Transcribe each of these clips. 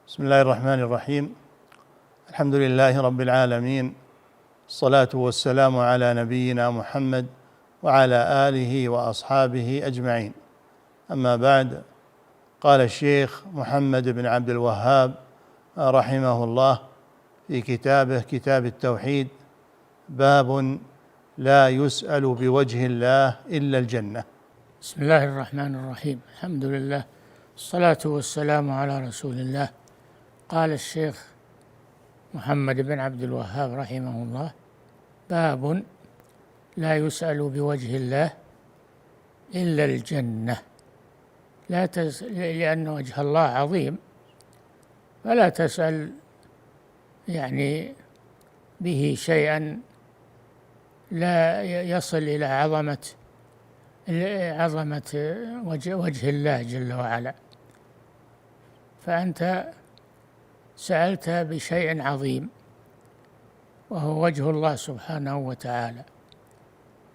بسم الله الرحمن الرحيم. الحمد لله رب العالمين، الصلاة والسلام على نبينا محمد وعلى آله وأصحابه أجمعين. أما بعد، قال الشيخ محمد بن عبد الوهاب رحمه الله في كتابه كتاب التوحيد: باب لا يسأل بوجه الله إلا الجنة. بسم الله الرحمن الرحيم. الحمد لله، الصلاة والسلام على رسول الله. قال الشيخ محمد بن عبد الوهاب رحمه الله: باب لا يسأل بوجه الله إلا الجنة. لأن وجه الله عظيم، فلا تسأل به شيئا لا يصل إلى عظمة وجه الله جل وعلا. فأنت سألت بشيء عظيم وهو وجه الله سبحانه وتعالى،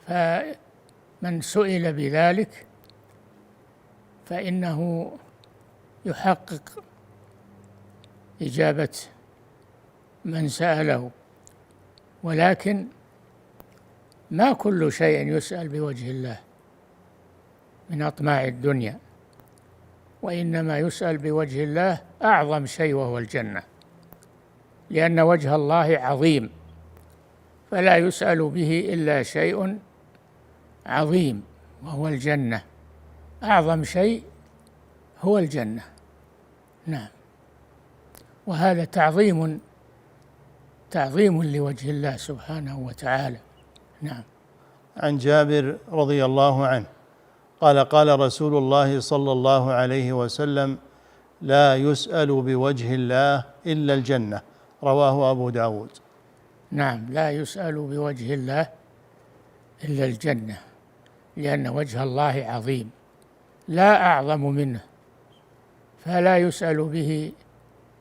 فمن سئل بذلك فإنه يحقق إجابة من سأله. ولكن ما كل شيء يسأل بوجه الله من أطماع الدنيا، وإنما يسأل بوجه الله أعظم شيء وهو الجنة، لأن وجه الله عظيم، فلا يسأل به إلا شيء عظيم وهو الجنة. أعظم شيء هو الجنة. نعم، وهذا تعظيم لوجه الله سبحانه وتعالى. نعم. عن جابر رضي الله عنه قال: قال رسول الله صلى الله عليه وسلم: لا يسأل بوجه الله إلا الجنة. رواه أبو داود. نعم، لا يسأل بوجه الله إلا الجنة، لأن وجه الله عظيم لا أعظم منه، فلا يسأل به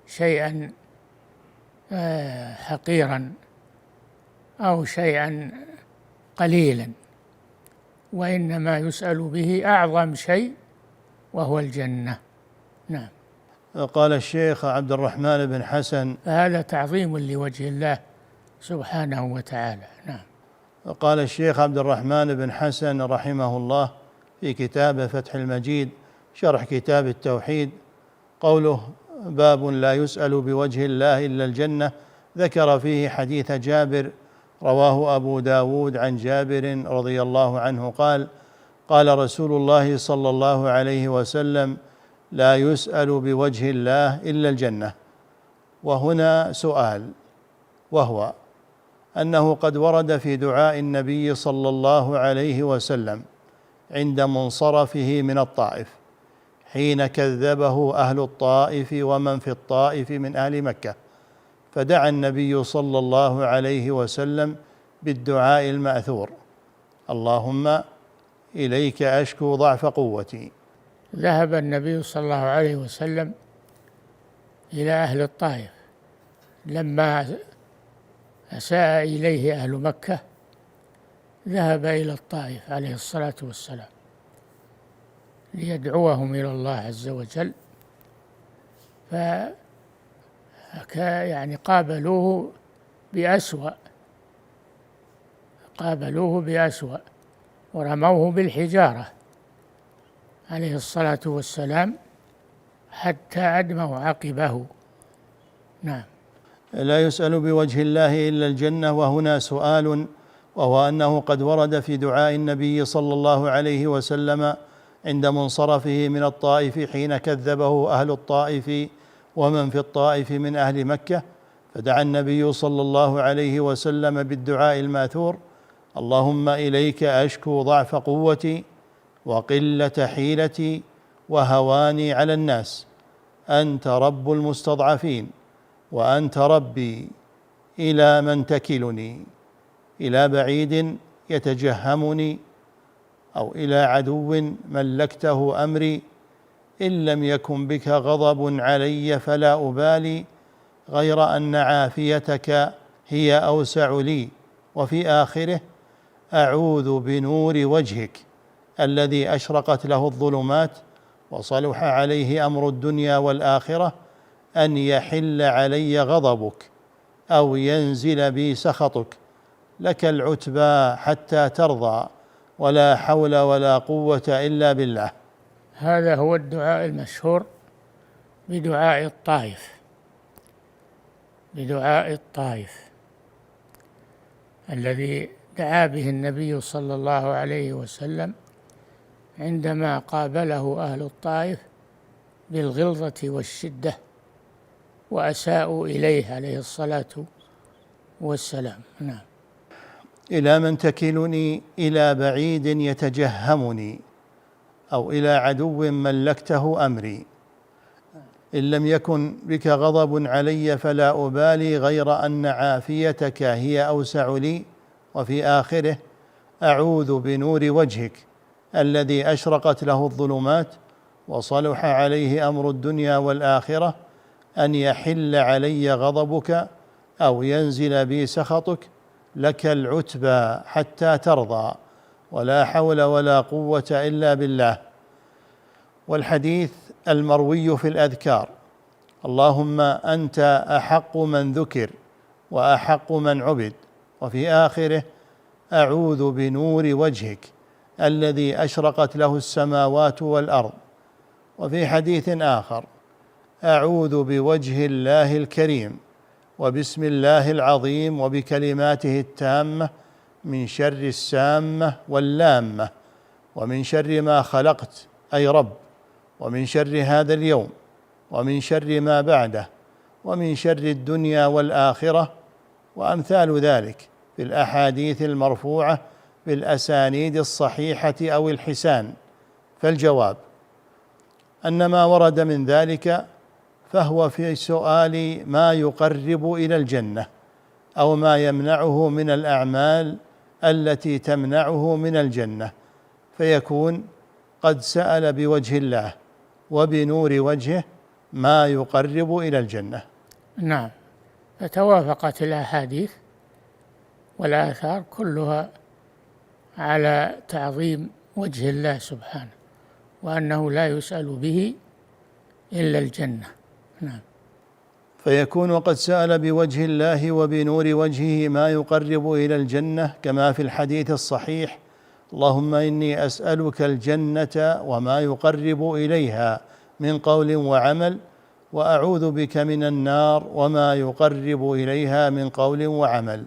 شيئا حقيرا أو شيئا قليلا، وإنما يسأل به أعظم شيء وهو الجنة. نعم. قال الشيخ عبد الرحمن بن حسن: هذا تعظيم لوجه الله سبحانه وتعالى. نعم. قال الشيخ عبد الرحمن بن حسن رحمه الله في كتابه فتح المجيد شرح كتاب التوحيد: قوله باب لا يسأل بوجه الله إلا الجنة، ذكر فيه حديث جابر رواه أبو داود عن جابر رضي الله عنه قال: قال رسول الله صلى الله عليه وسلم: لا يسأل بوجه الله إلا الجنة. وهنا سؤال، وهو أنه قد ورد في دعاء النبي صلى الله عليه وسلم عند منصرفه من الطائف حين كذبه أهل الطائف ومن في الطائف من أهل مكة، فدعا النبي صلى الله عليه وسلم بالدعاء المأثور: اللهم إليك أشكو ضعف قوتي. ذهب النبي صلى الله عليه وسلم إلى أهل الطائف لما أساء إليه أهل مكة، ذهب إلى الطائف عليه الصلاة والسلام ليدعوهم إلى الله عز وجل. قابلوه بأسوأ ورموه بالحجارة عليه الصلاة والسلام حتى أدموا عقبه. نعم. لا يسأل بوجه الله إلا الجنة. وهنا سؤال، وهو أنه قد ورد في دعاء النبي صلى الله عليه وسلم عند منصرفه من الطائف حين كذبه أهل الطائف ومن في الطائف من أهل مكة، فدعا النبي صلى الله عليه وسلم بالدعاء الماثور: اللهم إليك أشكو ضعف قوتي وقلة حيلتي وهواني على الناس، أنت رب المستضعفين وأنت ربي، إلى من تكلني؟ إلى بعيد يتجهمني أو إلى عدو ملكته أمري؟ إن لم يكن بك غضب علي فلا أبالي، غير أن عافيتك هي أوسع لي. وفي آخره: أعوذ بنور وجهك الذي أشرقت له الظلمات وصلح عليه أمر الدنيا والآخرة أن يحل علي غضبك أو ينزل بي سخطك، لك العتبى حتى ترضى، ولا حول ولا قوة إلا بالله. هذا هو الدعاء المشهور بدعاء الطائف، بدعاء الطائف الذي دعا به النبي صلى الله عليه وسلم عندما قابله أهل الطائف بالغلظة والشدة وأساءوا إليه عليه الصلاة والسلام. نعم. إلى من تكلني؟ إلى بعيد يتجهمني، أو إلى عدو ملكته أمري. إن لم يكن بك غضب علي فلا أبالي، غير أن عافيتك هي أوسع لي. وفي آخره: أعوذ بنور وجهك الذي أشرقت له الظلمات وصلح عليه أمر الدنيا والآخرة، أن يحل علي غضبك أو ينزل بي سخطك، لك العتبى حتى ترضى، ولا حول ولا قوة إلا بالله. والحديث المروي في الأذكار: اللهم أنت أحق من ذكر وأحق من عبد. وفي آخره: أعوذ بنور وجهك الذي أشرقت له السماوات والأرض. وفي حديث آخر: أعوذ بوجه الله الكريم وبسم الله العظيم وبكلماته التامة من شر السامة واللامة، ومن شر ما خلقت أي رب، ومن شر هذا اليوم، ومن شر ما بعده، ومن شر الدنيا والآخرة، وأمثال ذلك في الأحاديث المرفوعة بالأسانيد الصحيحة أو الحسان. فالجواب أن ما ورد من ذلك فهو في سؤال ما يقرب إلى الجنة، أو ما يمنعه من الأعمال التي تمنعه من الجنة، فيكون قد سأل بوجه الله وبنور وجهه ما يقرب إلى الجنة. نعم. فتوافقت الأحاديث والآثار كلها على تعظيم وجه الله سبحانه، وأنه لا يسأل به إلا الجنة. نعم. فيكون قد سأل بوجه الله وبنور وجهه ما يقرب إلى الجنة، كما في الحديث الصحيح: اللهم إني أسألك الجنة وما يقرب إليها من قول وعمل، وأعوذ بك من النار وما يقرب إليها من قول وعمل.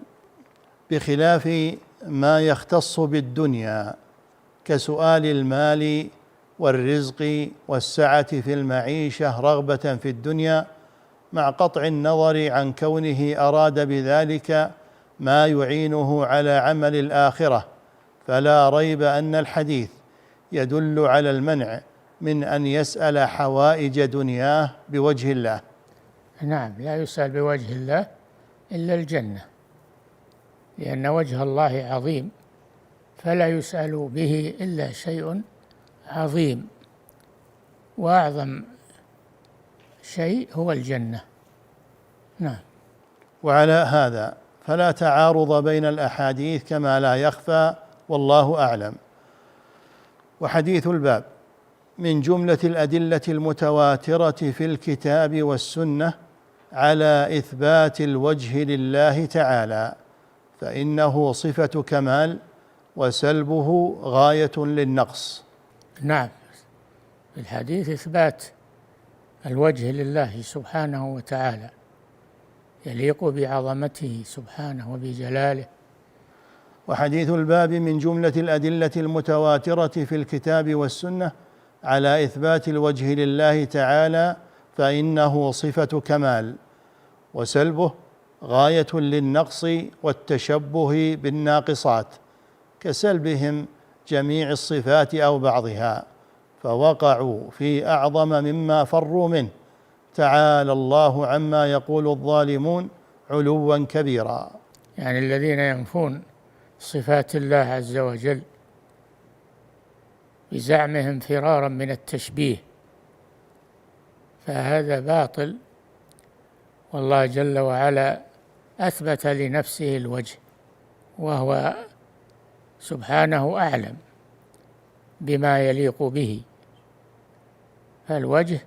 بخلاف ما يختص بالدنيا كسؤال المال والرزق والسعة في المعيشة رغبة في الدنيا، مع قطع النظر عن كونه أراد بذلك ما يعينه على عمل الآخرة، فلا ريب أن الحديث يدل على المنع من أن يسأل حوائج دنياه بوجه الله. نعم، لا يسأل بوجه الله إلا الجنة، لأن وجه الله عظيم، فلا يسأل به إلا شيء عظيم، وأعظم شيء هو الجنة. نعم. وعلى هذا فلا تعارض بين الأحاديث كما لا يخفى، والله أعلم. وحديث الباب من جملة الأدلة المتواترة في الكتاب والسنة على إثبات الوجه لله تعالى، فإنه صفة كمال وسلبه غاية للنقص. نعم، في الحديث إثبات الوجه لله سبحانه وتعالى، يليق بعظمته سبحانه وبجلاله. وحديث الباب من جملة الأدلة المتواترة في الكتاب والسنة على إثبات الوجه لله تعالى، فإنه صفة كمال وسلبه غاية للنقص والتشبه بالناقصات، كسلبهم جميع الصفات أو بعضها، فوقعوا في أعظم مما فروا منه، تعالى الله عما يقول الظالمون علوا كبيرا. يعني الذين ينفون صفات الله عز وجل بزعمهم فرارا من التشبيه، فهذا باطل، والله جل وعلا أثبت لنفسه الوجه، وهو سبحانه أعلم بما يليق به. فالوجه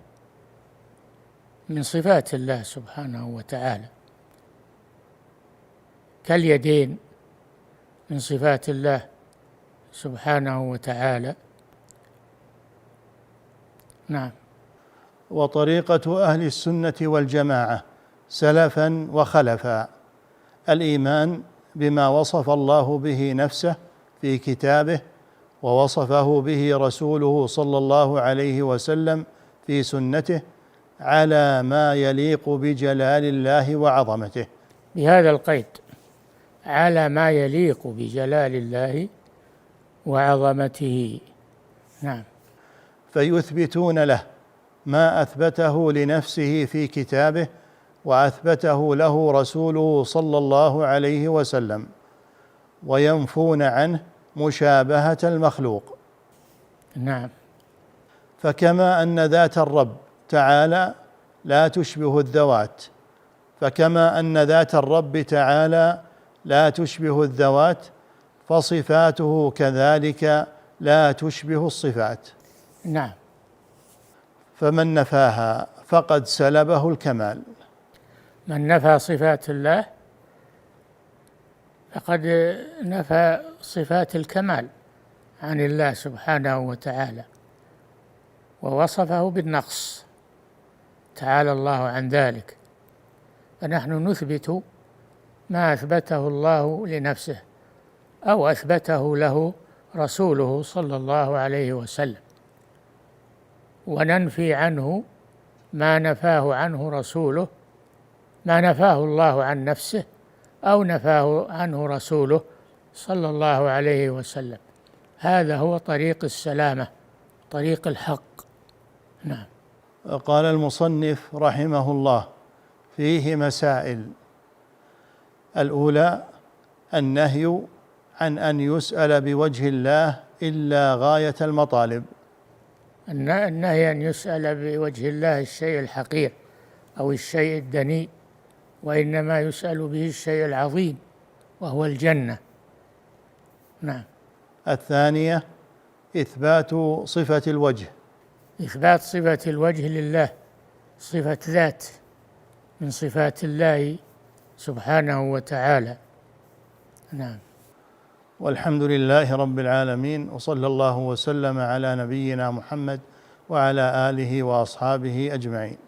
من صفات الله سبحانه وتعالى، كاليدين من صفات الله سبحانه وتعالى. نعم. وطريقة أهل السنة والجماعة سلفا وخلفا الإيمان بما وصف الله به نفسه في كتابه ووصفه به رسوله صلى الله عليه وسلم في سنته على ما يليق بجلال الله وعظمته. بهذا القيد: على ما يليق بجلال الله وعظمته. نعم. فيثبتون له ما أثبته لنفسه في كتابه وأثبته له رسوله صلى الله عليه وسلم، وينفون عنه مشابهة المخلوق. نعم. فكما أن ذات الرب تعالى لا تشبه الذوات، فكما أن ذات الرب تعالى لا تشبه الذوات، فصفاته كذلك لا تشبه الصفات. نعم. فمن نفاها فقد سلبه الكمال. من نفى صفات الله فقد نفى صفات الكمال عن الله سبحانه وتعالى، ووصفه بالنقص، تعالى الله عن ذلك. فنحن نثبت ما أثبته الله لنفسه أو أثبته له رسوله صلى الله عليه وسلم، وننفي عنه ما نفاه عنه رسوله، ما نفاه الله عن نفسه أو نفاه عنه رسوله صلى الله عليه وسلم. هذا هو طريق السلامة، طريق الحق. نعم. قال المصنف رحمه الله: فيه مسائل. الأولى النهي عن أن يسأل بوجه الله إلا غاية المطالب. النهي أن يسأل بوجه الله الشيء الحقير أو الشيء الدنيء، وإنما يسأل به الشيء العظيم وهو الجنة. نعم. الثانية إثبات صفة الوجه. إثبات صفة الوجه لله، صفة ذات من صفات الله سبحانه وتعالى. نعم. والحمد لله رب العالمين، وصلى الله وسلم على نبينا محمد وعلى آله وأصحابه أجمعين.